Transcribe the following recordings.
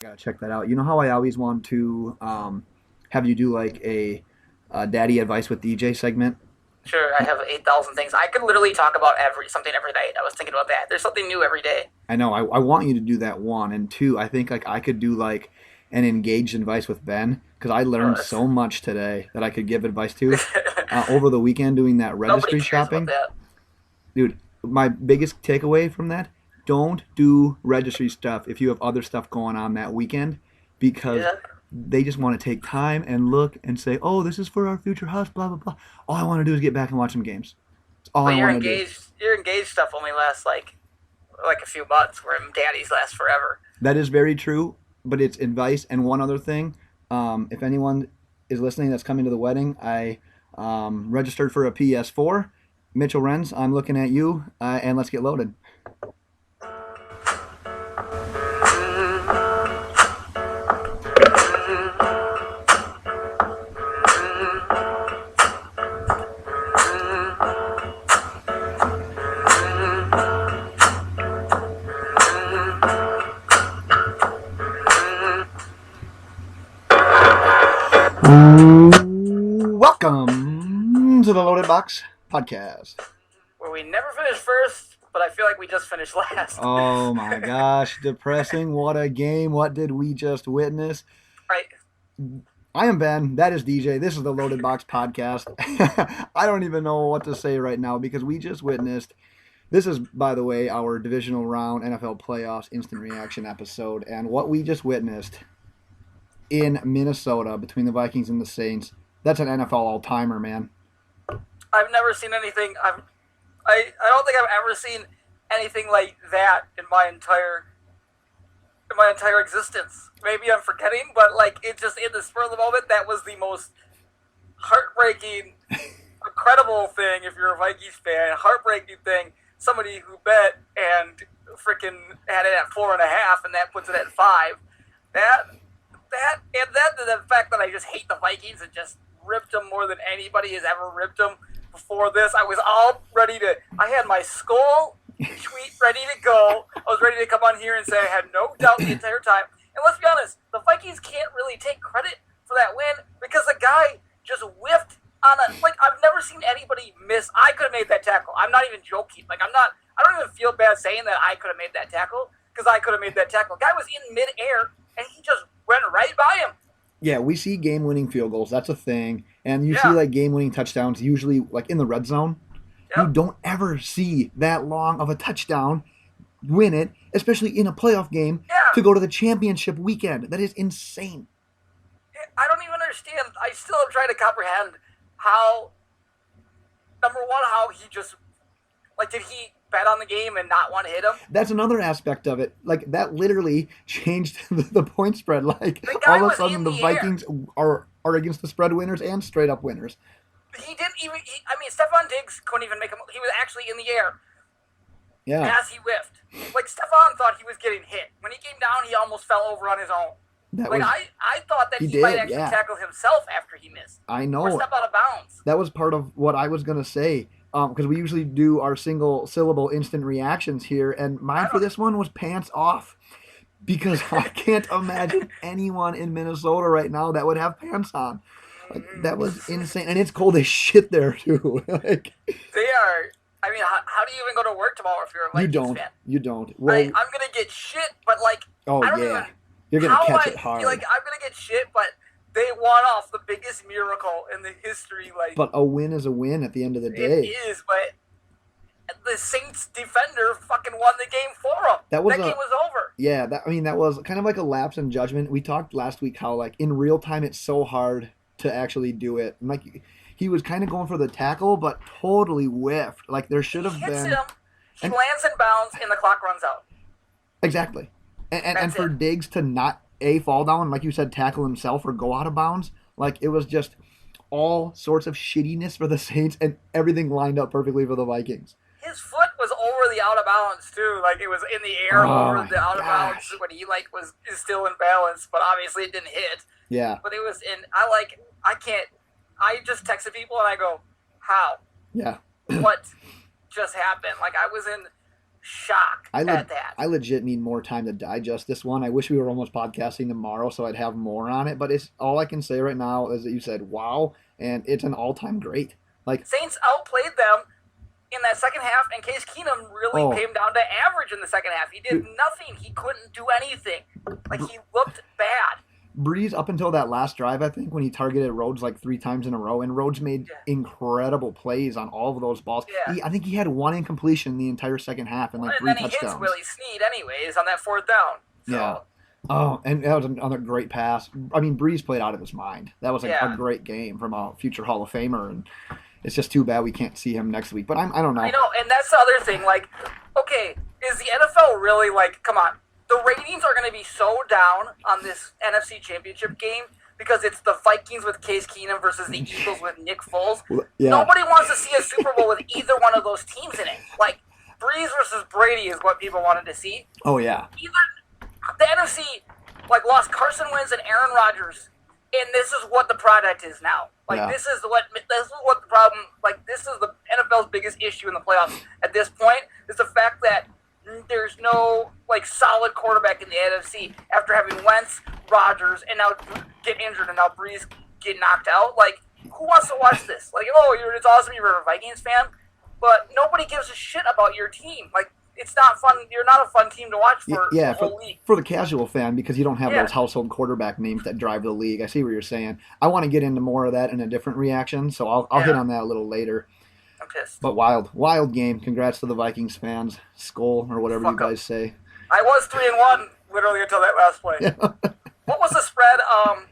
Gotta check that out. You know how I always want to have you do like a daddy advice with DJ segment? Sure, I have 8,000 things. I could literally talk about something every day. I was thinking about that. There's something new every day. I know I want you to do that one and two. I think like I could do like an engaged advice with Ben because I Oh, learned that's so much today that I could give advice to over the weekend doing that Nobody registry cares about shopping. that. Dude, my biggest takeaway from that: don't do registry stuff if you have other stuff going on that weekend because Yeah. they just want to take time and look and say, "Oh, this is for our future house." Blah blah blah. All I want to do is get back and watch some games. That's all I But want to do. your engaged stuff only lasts like a few months, where daddies last forever. That is very true, but it's advice. And one other thing, if anyone is listening that's coming to the wedding, I registered for a PS4. Mitchell Renz, I'm looking at you, and let's get loaded. Welcome to the Loaded Box podcast. Where we never finish first, but I feel like we just finished last. Oh my gosh, depressing. What a game. What did we just witness? Right. I am Ben. That is DJ. This is the Loaded Box podcast. I don't even know what to say right now because we just witnessed. This is, by the way, our Divisional Round NFL Playoffs instant reaction episode. And what we just witnessed in Minnesota between the Vikings and the Saints, that's an NFL all timer, man. I've never seen anything. I don't think I've ever seen anything like that in my entire existence. Maybe I'm forgetting, but like it just in the spur of the moment, that was the most heartbreaking, incredible thing. If you're a Vikings fan, heartbreaking thing. Somebody who bet and freaking had it at 4.5, and that puts it at 5. That and the fact that I just hate the Vikings and just ripped them more than anybody has ever ripped them before this. I was all ready to. I had my skull tweet ready to go. I was ready to come on here and say I had no doubt the entire time. And let's be honest, the Vikings can't really take credit for that win because the guy just whiffed on a like I've never seen anybody miss. I could have made that tackle. I'm not even joking. Like I'm not. I don't even feel bad saying that I could have made that tackle because I could have made that tackle. Guy was in midair and he just went right by him. Yeah, we see game-winning field goals. That's a thing, and you see Yeah. like game-winning touchdowns usually like in the red zone. You Yep. don't ever see that long of a touchdown win it, especially in a playoff game to Yeah. go to the championship weekend. That is insane. I don't even understand. I still am trying to comprehend how. Number one, how he just did he bet on the game and not want to hit him? That's another aspect of it. Like that literally changed the point spread. Like The guy all of a was sudden in the the air. Vikings are against the spread winners and straight up winners. He didn't even. I mean, Stephon Diggs couldn't even make him. He was actually in the air Yeah, as he whiffed. Like Stephon thought he was getting hit. When he came down, he almost fell over on his own. that Like was I thought that he he might did. actually Yeah, tackle himself after he missed I or know. step out of bounds. That was part of what I was gonna say. Because we usually do our single syllable instant reactions here, and I mine for don't. this one was pants off because I can't imagine anyone in Minnesota right now that would have pants on. Like that was insane, and it's cold as shit there too. Like They are. I mean, how do you even go to work tomorrow if you're a Vikings fan? you don't. Well, I'm gonna get shit, but like oh I don't even yeah, you're gonna how catch I it hard. like I'm gonna get shit, but they won off the biggest miracle in the history. Like But a win is a win at the end of the it day. is, but the Saints defender fucking won the game for them. That was That game a was over. yeah. That I mean, that was kind of like a lapse in judgment. We talked last week how like in real time it's so hard to actually do it. And like he was kind of going for the tackle, but totally whiffed. Like there should He have hits been him, he and lands in bounds, and the clock runs out. exactly. And That's for it. Diggs to not fall down, like you said, tackle himself or go out of bounds, like it was just all sorts of shittiness for the Saints, and everything lined up perfectly for the Vikings. His foot was over the out of bounds too. Like it was in the air Oh over my the out of bounds gosh. when he like was is still in balance, but obviously it didn't hit. Yeah, But it was in. I can't. I just texted people and I go, how? yeah. What just happened? Like I was in shock I at le- that. I legit need more time to digest this one. I wish we were almost podcasting tomorrow so I'd have more on it. But it's all I can say right now is that you said wow, and it's an all-time great. Like, Saints outplayed them in that second half, and Case Keenum really oh, came down to average in the second half. He did dude, nothing. He couldn't do anything. Like, he looked bad. Breeze up until that last drive, I think, when he targeted Rhodes like 3 times in a row, and Rhodes made Yeah. incredible plays on all of those balls. Yeah. I think he had one incompletion the entire second half and like And three then he hits touchdowns. Willie Snead anyways on that fourth down. So, Yeah. Oh, and that was another great pass. I mean, Breeze played out of his mind. That was Yeah. a great game from a future Hall of Famer, and it's just too bad we can't see him next week. But I don't know. I know, and that's the other thing. Like, okay, is the NFL really like? Come on, the ratings are going to be so down on this NFC Championship game because it's the Vikings with Case Keenum versus the Eagles with Nick Foles. Yeah. Nobody wants to see a Super Bowl with either one of those teams in it. Like, Breeze versus Brady is what people wanted to see. Oh yeah. Either the NFC like lost Carson Wentz and Aaron Rodgers, and this is what the product is now. Like, Yeah. this is what the problem. Like, this is the NFL's biggest issue in the playoffs at this point is the fact that there's no like solid quarterback in the NFC after having Wentz, Rodgers, and now get injured, and now Breeze get knocked out. Like, who wants to watch this? Like, oh, it's awesome you're a Vikings fan, but nobody gives a shit about your team. Like, it's not fun. You're not a fun team to watch for Yeah, the whole league. for the casual fan, because you don't have Yeah. those household quarterback names that drive the league. I see what you're saying. I want to get into more of that in a different reaction, so I'll hit Yeah. on that a little later. I'm pissed. But wild game. Congrats to the Vikings fans. Skull or whatever you Fuck 'em. guys say. I was 3-1 literally until that last play. What was the spread?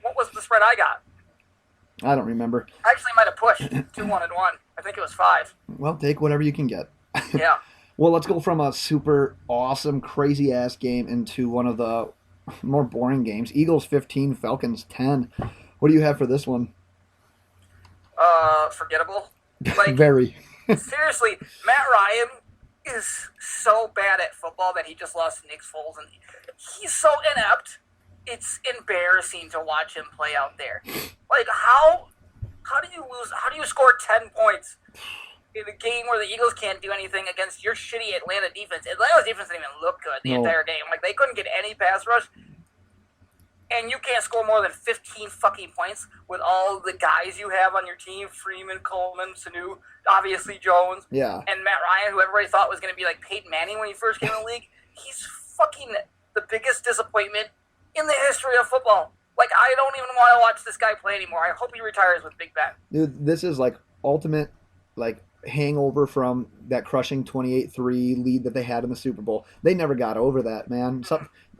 What was the spread I got? I don't remember. I actually might have pushed 2-1. I think it was 5. Well, take whatever you can get. Yeah. Well, let's go from a super awesome, crazy ass game into one of the more boring games. Eagles 15, Falcons 10. What do you have for this one? Forgettable. Like, Very. seriously, Matt Ryan is so bad at football that he just lost to Nick Foles, and he's so inept. It's embarrassing to watch him play out there. Like, how do you lose? How do you score 10 points in a game where the Eagles can't do anything against your shitty Atlanta defense? Atlanta's defense didn't even look good the No. entire game. Like, they couldn't get any pass rush. And you can't score more than 15 fucking points with all the guys you have on your team. Freeman, Coleman, Sanu, obviously Jones, Yeah. and Matt Ryan, who everybody thought was going to be like Peyton Manning when he first came in the league. He's fucking the biggest disappointment in the history of football. Like, I don't even want to watch this guy play anymore. I hope he retires with Big Ben. Dude, this is like ultimate like hangover from that crushing 28-3 lead that they had in the Super Bowl. They never got over that, man.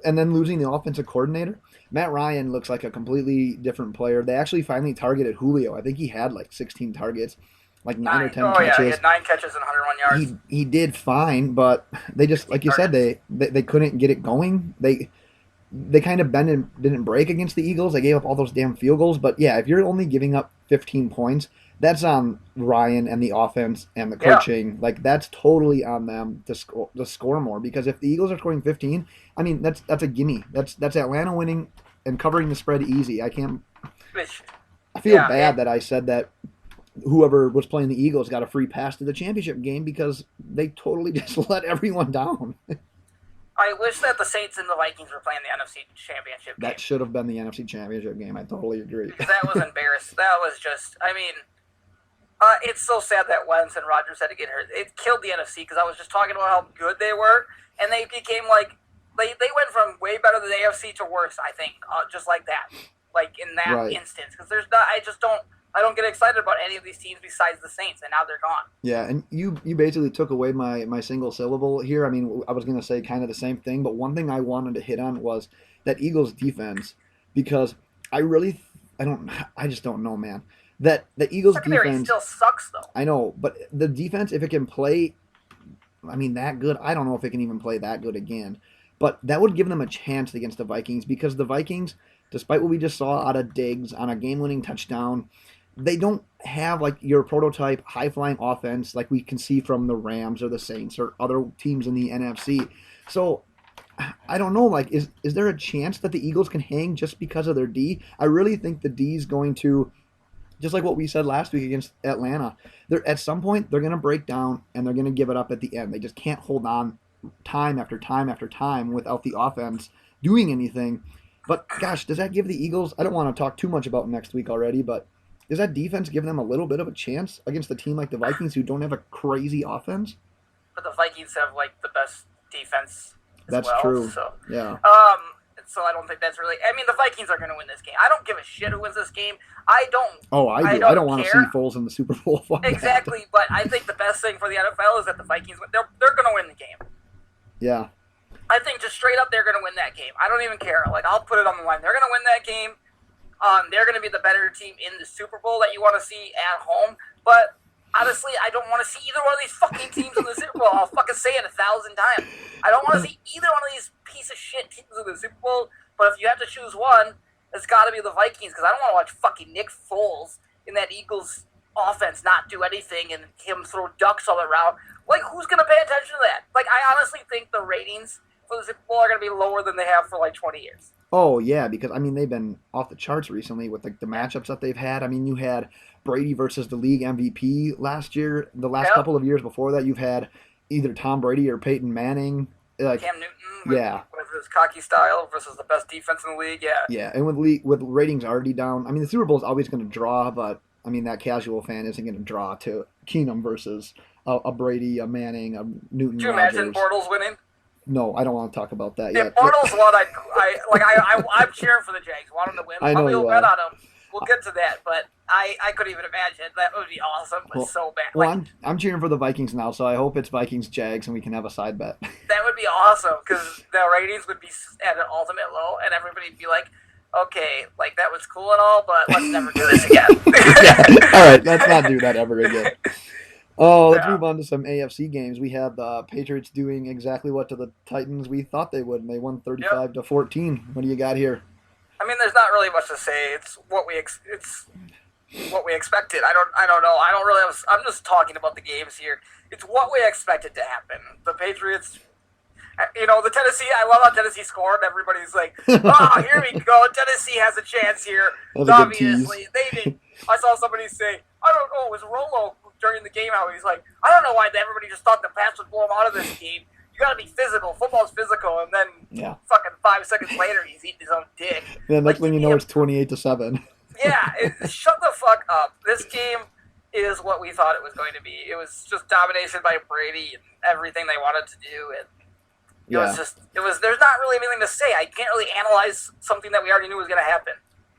And then losing the offensive coordinator. Matt Ryan looks like a completely different player. They actually finally targeted Julio. I think he had like 16 targets, like 9 or 10 Oh, catches. yeah, he had 9 catches and 101 yards. He did fine, but they just, like you said, they couldn't get it going. They kind of didn't break against the Eagles. They gave up all those damn field goals. But yeah, if you're only giving up 15 points, that's on Ryan and the offense and the coaching. Yeah. Like, that's totally on them to score more. Because if the Eagles are scoring 15, I mean, that's a gimme. That's Atlanta winning and covering the spread easy. I feel bad that I said that whoever was playing the Eagles got a free pass to the championship game because they totally just let everyone down. I wish that the Saints and the Vikings were playing the NFC Championship game. That should have been the NFC Championship game. I totally agree. That was embarrassing. That was just, I mean, it's so sad that Wentz and Rodgers had to get hurt. It killed the NFC because I was just talking about how good they were, and they became like, they went from way better than the AFC to worse, I think, just like that, like in that instance. Because I don't get excited about any of these teams besides the Saints, and now they're gone. Yeah, and you basically took away my single syllable here. I mean, I was going to say kind of the same thing, but one thing I wanted to hit on was that Eagles defense, because I just don't know, man. That the Eagles secondary defense still sucks, though. I know, but the defense, if it can play, I mean, that good, I don't know if it can even play that good again. But that would give them a chance against the Vikings, because the Vikings, despite what we just saw out of Diggs on a game-winning touchdown, they don't have like your prototype high-flying offense like we can see from the Rams or the Saints or other teams in the NFC. So I don't know, like, is there a chance that the Eagles can hang just because of their D? I really think the D is going to, just like what we said last week against Atlanta, at some point they're going to break down and they're going to give it up at the end. They just can't hold on time after time after time without the offense doing anything. But gosh, does that give the Eagles? I don't want to talk too much about next week already, but does that defense give them a little bit of a chance against a team like the Vikings who don't have a crazy offense? But the Vikings have like the best defense as That's well. true. So, Yeah. so I don't think that's really. I mean, the Vikings are going to win this game. I don't give a shit who wins this game. I don't. Oh, I do. I don't want to see Foles in the Super Bowl. Exactly, but I think the best thing for the NFL is that the Vikings win. They're going to win the game. Yeah. I think just straight up they're going to win that game. I don't even care. Like, I'll put it on the line. They're going to win that game. They're going to be the better team in the Super Bowl that you want to see at home. But honestly, I don't want to see either one of these fucking teams in the Super Bowl. I'll fucking say it 1,000 times. I don't want to see either one of these piece of shit teams in the Super Bowl. But if you have to choose one, it's got to be the Vikings because I don't want to watch fucking Nick Foles in that Eagles offense not do anything and him throw ducks all around. Like, who's going to pay attention to that? Like, I honestly think the ratings for the Super Bowl are going to be lower than they have for like 20 years. Oh yeah, because I mean they've been off the charts recently with like the matchups that they've had. I mean you had Brady versus the league MVP last year. The last couple of years before that, you've had either Tom Brady or Peyton Manning. Like Cam Newton, with his cocky style versus the best defense in the league. Yeah, and with ratings already down. I mean the Super Bowl is always going to draw, but I mean that casual fan isn't going to draw to Keenum versus a Brady, a Manning, a Newton. Could you Rodgers. imagine Bortles winning? No, I don't want to talk about that yet. If Bortles won, I'm cheering for the Jags. Want him to win. I know Probably will bet on him. We'll get to that, but I couldn't even imagine. That would be awesome, but so bad. Well, I'm cheering for the Vikings now, so I hope it's Vikings-Jags and we can have a side bet. That would be awesome, because the ratings would be at an ultimate low, and everybody would be like, okay, like, that was cool and all, but let's never do this again. All right, let's not do that ever again. Oh, let's move on to some AFC games. We had the Patriots doing exactly what to the Titans we thought they would, and they won 35-14. What do you got here? I mean, there's not really much to say. It's what we expected. I don't know. I don't really have. I'm just talking about the games here. It's what we expected to happen. The Patriots. The Tennessee. I love how Tennessee scored. Everybody's like, "Oh, here we go. Tennessee has a chance here." Obviously, they did. I saw somebody say, "I don't know." It was Rolo during the game. How he's like, "I don't know why everybody just thought the pass would blow him out of this game. You got to be physical. Football's physical." And then, fucking 5 seconds later, he's eating his own dick. Yeah, that's when you know it's 28-7. Yeah, shut the fuck up. This game is what we thought it was going to be. It was just domination by Brady and everything they wanted to do, and there's not really anything to say. I can't really analyze something that we already knew was going to happen.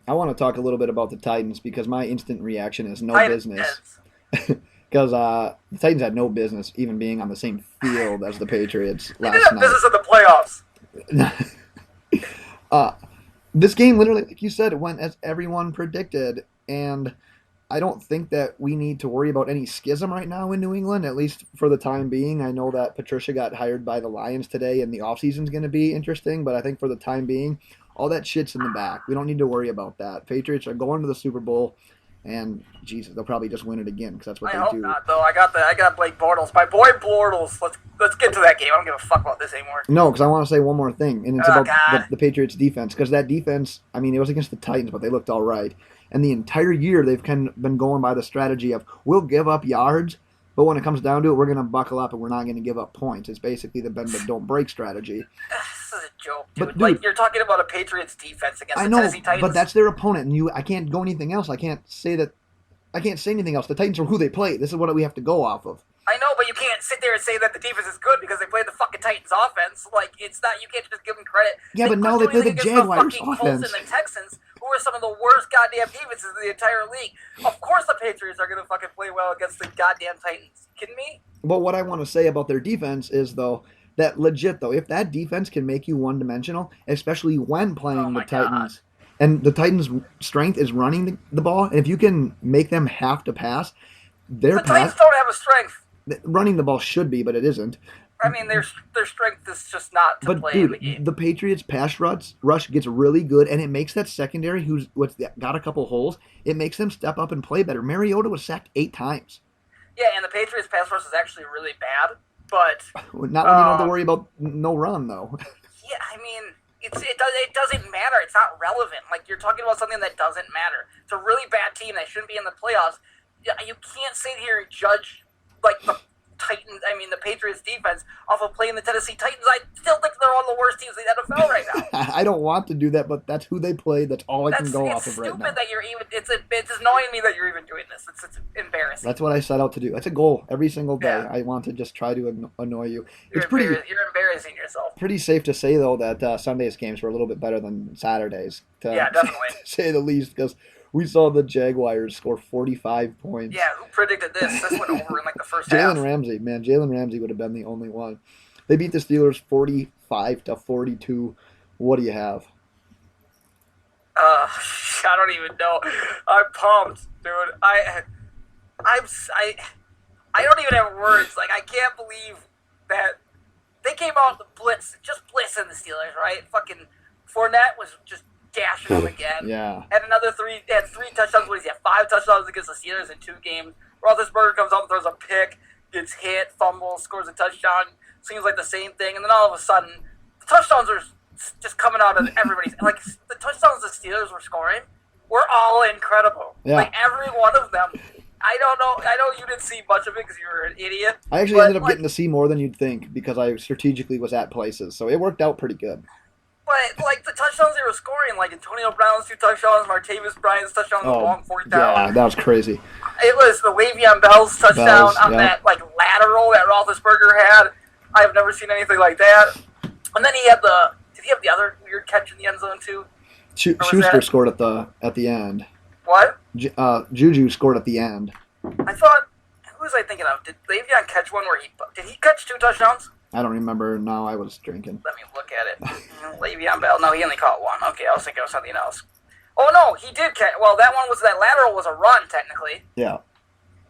I want to talk a little bit about the Titans because my instant reaction is business. Because the Titans had no business even being on the same field as the Patriots last night. They did have business in the playoffs. This game, literally, like you said, it went as everyone predicted, and I don't think that we need to worry about any schism right now in New England, at least for the time being. I know that Patricia got hired by the Lions today, and the offseason is going to be interesting, but I think for the time being, all that shit's in the back. We don't need to worry about that. Patriots are going to the Super Bowl, and Jesus, they'll probably just win it again because that's what they do. I hope not, though. I got Blake Bortles. My boy Bortles. Let's get to that game. I don't give a fuck about this anymore. No, because I want to say one more thing, and it's about the Patriots' defense. Because that defense, I mean, it was against the Titans, but they looked all right. And the entire year, they've kind of been going by the strategy of we'll give up yards, but when it comes down to it, we're going to buckle up and we're not going to give up points. It's basically the bend but don't break strategy. This is a joke, dude. Like, you're talking about a Patriots defense against the Tennessee Titans. But that's their opponent, and I can't go anything else. I can't say anything else. The Titans are who they play. This is what we have to go off of. I know, but you can't sit there and say that the defense is good because they play the fucking Titans offense. Like, it's not. You can't just give them credit. Yeah, but now they play the Jaguars offense. Colts and the Texans, who are some of the worst goddamn defenses in the entire league. Of course, the Patriots are going to fucking play well against the goddamn Titans. You kidding me? But what I want to say about their defense is, though, that legit, though, if that defense can make you one-dimensional, especially when playing the Titans, and the Titans' strength is running the ball, and if you can make them have to pass, the Titans don't have a strength. Running the ball should be, but it isn't. I mean, their strength is just not to play in the game. The Patriots' pass rush gets really good, and it makes that secondary, who's got a couple holes, it makes them step up and play better. Mariota was sacked 8 times. Yeah, and the Patriots' pass rush is actually really bad, but not when you don't have to worry about no run, though. Yeah, I mean, it doesn't matter. It's not relevant. Like, you're talking about something that doesn't matter. It's a really bad team that shouldn't be in the playoffs. You can't sit here and judge like the the Patriots defense off of playing the Tennessee Titans. I still think they're one of the worst teams in the NFL right now. I don't want to do that, but that's who they play. That's all I can go off of right now. It's stupid that you're even. It's annoying me that you're even doing this. It's embarrassing. That's what I set out to do. That's a goal every single day. Yeah. I want to just try to annoy you. You're embarrassing yourself. Pretty safe to say though that Sunday's games were a little bit better than Saturday's. Yeah, definitely. To say the least, because we saw the Jaguars score 45 points. Yeah, who predicted this? This went over in like the first half. Jalen Ramsey would have been the only one. They beat the Steelers 45-42. What do you have? I don't even know. I'm pumped, dude. I don't even have words. Like, I can't believe that they came out with the blitzing the Steelers, right? Fucking Fournette was just gashing them again. Yeah. Had three touchdowns. What is he? Had 5 touchdowns against the Steelers in 2 games. Roethlisberger comes up and throws a pick, gets hit, fumbles, scores a touchdown. Seems like the same thing, and then all of a sudden, the touchdowns are just coming out of everybody's. Like, the touchdowns the Steelers were scoring were all incredible. Yeah. Like, every one of them. I don't know. I know you didn't see much of it because you were an idiot. I actually ended up getting to see more than you'd think because I strategically was at places, so it worked out pretty good. But, like, the touchdowns they were scoring, like Antonio Brown's 2 touchdowns, Martavis Bryant's touchdown on the long 4th down. Yeah, that was crazy. It was the Le'Veon Bell's touchdown on that, like, lateral that Roethlisberger had. I've never seen anything like that. And then did he have the other weird catch in the end zone, too? Schuster scored at the end. What? Juju scored at the end. I thought, who was I thinking of? Did Le'Veon catch one did he catch 2 touchdowns? I don't remember. No, I was drinking. Let me look at it. Le'Veon Bell. No, he only caught 1. Okay, I was thinking of something else. Oh, no, he did catch. Well, that lateral was a run, technically. Yeah.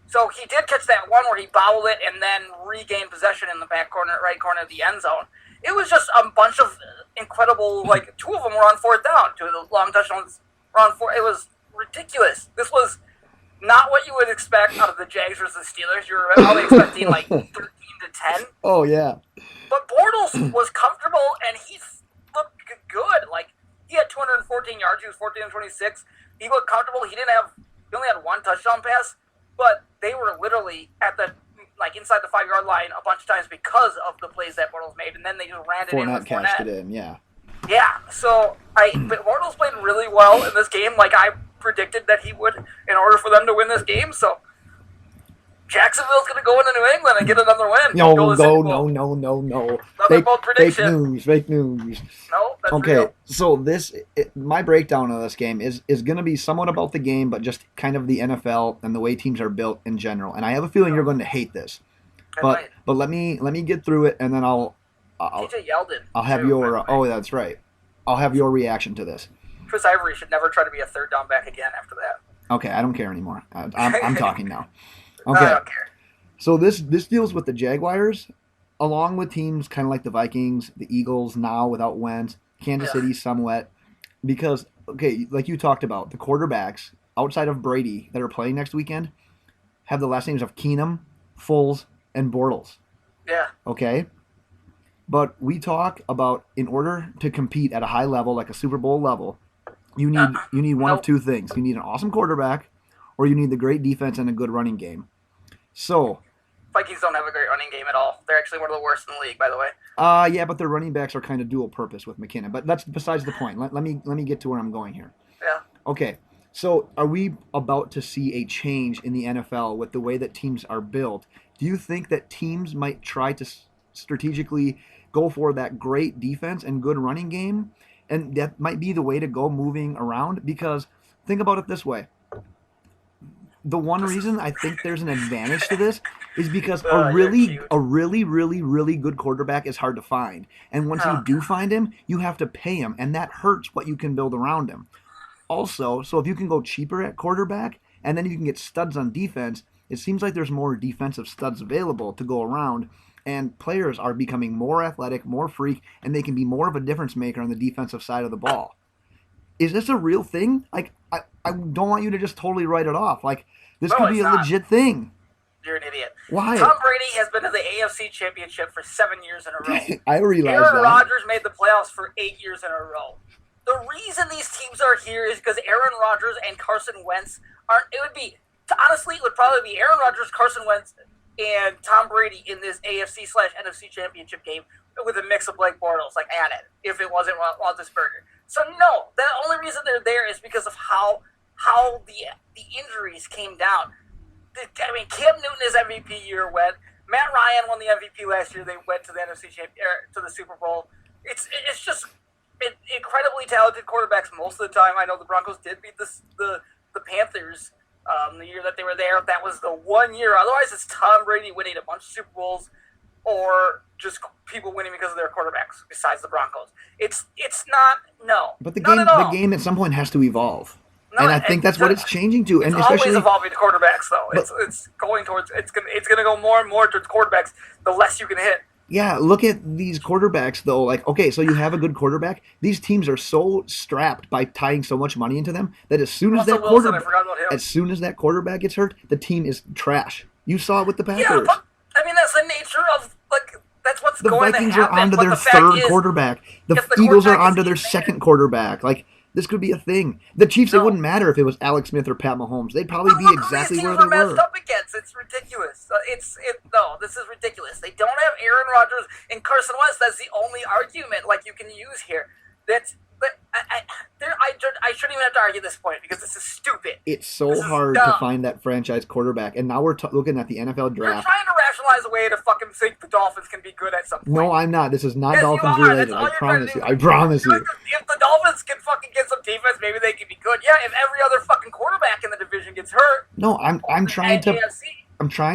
So he did catch that one where he bobbled it and then regained possession in the right corner of the end zone. It was just a bunch of incredible, like, 2 of them were on 4th down. 2 of the long touchdowns were on 4. It was ridiculous. This was not what you would expect out of the Jags versus Steelers. You were probably expecting, like, 13-10. Oh, yeah. But Bortles was comfortable, and he looked good. Like, he had 214 yards. He was 14 and 26. He looked comfortable. He only had 1 touchdown pass, but they were literally at the, like, inside the 5-yard line a bunch of times because of the plays that Bortles made, and then they just ran it in with Fournette. Cashed it in, yeah. Yeah, so but Bortles played really well in this game, like I predicted that he would, in order for them to win this game. So Jacksonville's going to go into New England and get another win. No. Fake news. No, that's okay, real. So my breakdown of this game is going to be somewhat about the game, but just kind of the NFL and the way teams are built in general. And I have a feeling you're going to hate this, but let me get through it, and then I'll TJ Yeldon. I'll have that's right. I'll have your reaction to this. Chris Ivory should never try to be a 3rd down back again after that. Okay, I don't care anymore. I'm talking now. Okay. I don't care. So this deals with the Jaguars, along with teams kind of like the Vikings, the Eagles now without Wentz, Kansas City somewhat, because like you talked about, the quarterbacks outside of Brady that are playing next weekend have the last names of Keenum, Foles, and Bortles. Yeah. Okay. But we talk about, in order to compete at a high level, like a Super Bowl level, you need one of 2 things. You need an awesome quarterback, or you need the great defense and a good running game. So Vikings don't have a great running game at all. They're actually one of the worst in the league, by the way. Yeah, but their running backs are kind of dual purpose with McKinnon. But that's besides the point. Let me get to where I'm going here. Yeah. Okay. So are we about to see a change in the NFL with the way that teams are built? Do you think that teams might try to strategically go for that great defense and good running game, and that might be the way to go moving around? Because think about it this way. The one reason I think there's an advantage to this is because a really good quarterback is hard to find. And once you do find him, you have to pay him, and that hurts what you can build around him. Also, so if you can go cheaper at quarterback, and then you can get studs on defense, it seems like there's more defensive studs available to go around, and players are becoming more athletic, more freak, and they can be more of a difference maker on the defensive side of the ball. Is this a real thing? Like, I don't want you to just totally write it off. Like, this could be a legit thing. You're an idiot. Why? Tom Brady has been to the AFC Championship for 7 years in a row. I realize Aaron Rodgers made the playoffs for 8 years in a row. The reason these teams are here is because Aaron Rodgers and Carson Wentz aren't. Honestly, it would probably be Aaron Rodgers, Carson Wentz and Tom Brady in this AFC/NFC championship game with a mix of Blake Bortles, like added, if it wasn't Roethlisberger. So no, the only reason they're there is because of how the injuries came down. I mean, Cam Newton, his MVP year went. Matt Ryan won the MVP last year. They went to the to the Super Bowl. It's just incredibly talented quarterbacks most of the time. I know the Broncos did beat the Panthers the year that they were there. That was the one year. Otherwise, it's Tom Brady winning a bunch of Super Bowls or just people winning because of their quarterbacks. Besides the Broncos, it's not But the game at some point has to evolve. No, and I think that's what it's changing to. And it's always evolving to quarterbacks, though. It's going towards it's gonna go more and more towards quarterbacks. The less you can hit. Yeah, look at these quarterbacks, though. Like, okay, so you have a good quarterback. These teams are so strapped by tying so much money into them that as soon as that quarterback gets hurt, the team is trash. You saw it with the Packers. Yeah, but I mean that's the nature of that's what's going to happen. The Vikings are onto their third quarterback. The Eagles are onto their second quarterback. Like, this could be a thing. The Chiefs, it wouldn't matter if it was Alex Smith or Pat Mahomes. They'd probably be exactly where they were. Matched up against. It's ridiculous. This is ridiculous. They don't have Aaron Rodgers and Carson Wentz. That's the only argument you can use here. I shouldn't even have to argue this point because this is stupid. It's so hard to find that franchise quarterback, and now we're looking at the NFL draft. You're trying to rationalize a way to fucking think the Dolphins can be good at some point. No, I'm not. This is not Dolphins related. I promise you. I promise you. If the Dolphins can fucking get some defense, maybe they can be good. Yeah, if every other fucking quarterback in the division gets hurt. No, I'm trying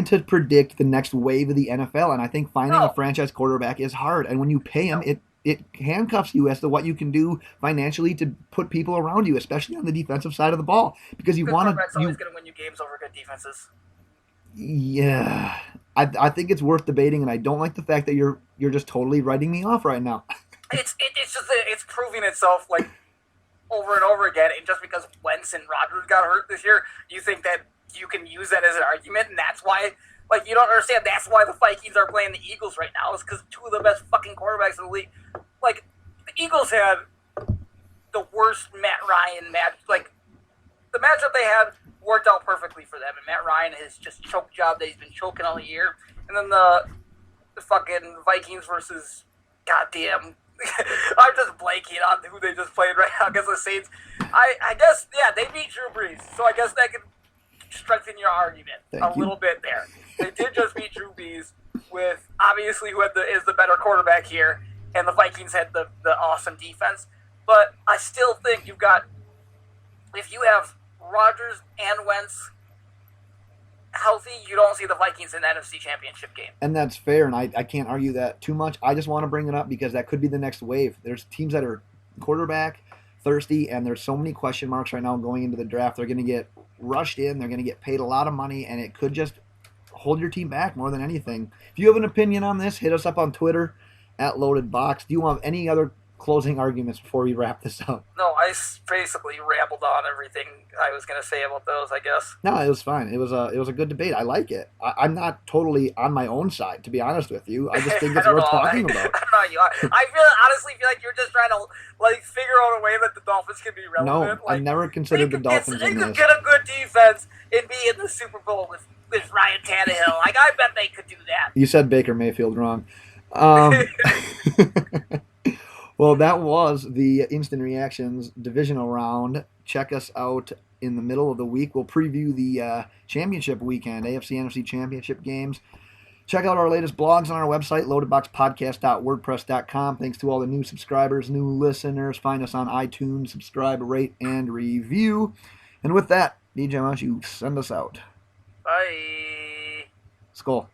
to predict the next wave of the NFL, and I think finding a franchise quarterback is hard. And when you pay him, it handcuffs you as to what you can do financially to put people around you, especially on the defensive side of the ball, because you want to. Quarterback's always going to win you games over good defenses. Yeah, I think it's worth debating, and I don't like the fact that you're just totally writing me off right now. It's proving itself over and over again, and just because Wentz and Rodgers got hurt this year, you think that you can use that as an argument, and that's why. You don't understand. That's why the Vikings are playing the Eagles right now. Is because two of the best fucking quarterbacks in the league. The Eagles had the worst Matt Ryan match. The matchup they had worked out perfectly for them, and Matt Ryan has just choke job that he's been choking all year. And then the fucking Vikings versus goddamn. I'm just blanking on who they just played right now against the Saints. I guess they beat Drew Brees, so I guess that could strengthen your argument little bit there. They did just beat Drew Brees with obviously who is the better quarterback here, and the Vikings had the awesome defense. But I still think if you have Rodgers and Wentz healthy, you don't see the Vikings in the NFC Championship game. And that's fair, and I can't argue that too much. I just want to bring it up because that could be the next wave. There's teams that are quarterback thirsty, and there's so many question marks right now going into the draft. They're going to get rushed in. They're going to get paid a lot of money, and it could just hold your team back more than anything. If you have an opinion on this, hit us up on Twitter @LoadedBox. Do you want any other closing arguments before we wrap this up? No, I basically rambled on everything I was going to say about those, I guess. No, it was fine. It was a good debate. I like it. I'm not totally on my own side, to be honest with you. I just think it's worth talking about. I don't know you. I honestly feel like you're just trying to figure out a way that the Dolphins can be relevant. No, I never considered the Dolphins in this. They could get a good defense and be in the Super Bowl with Ryan Tannehill. I bet they could do that. You said Baker Mayfield wrong. Well, that was the Instant Reactions Divisional Round. Check us out in the middle of the week. We'll preview the championship weekend, AFC, NFC championship games. Check out our latest blogs on our website, loadedboxpodcast.wordpress.com. Thanks to all the new subscribers, new listeners. Find us on iTunes, subscribe, rate, and review. And with that, DJ, why don't you send us out? Bye. Skol.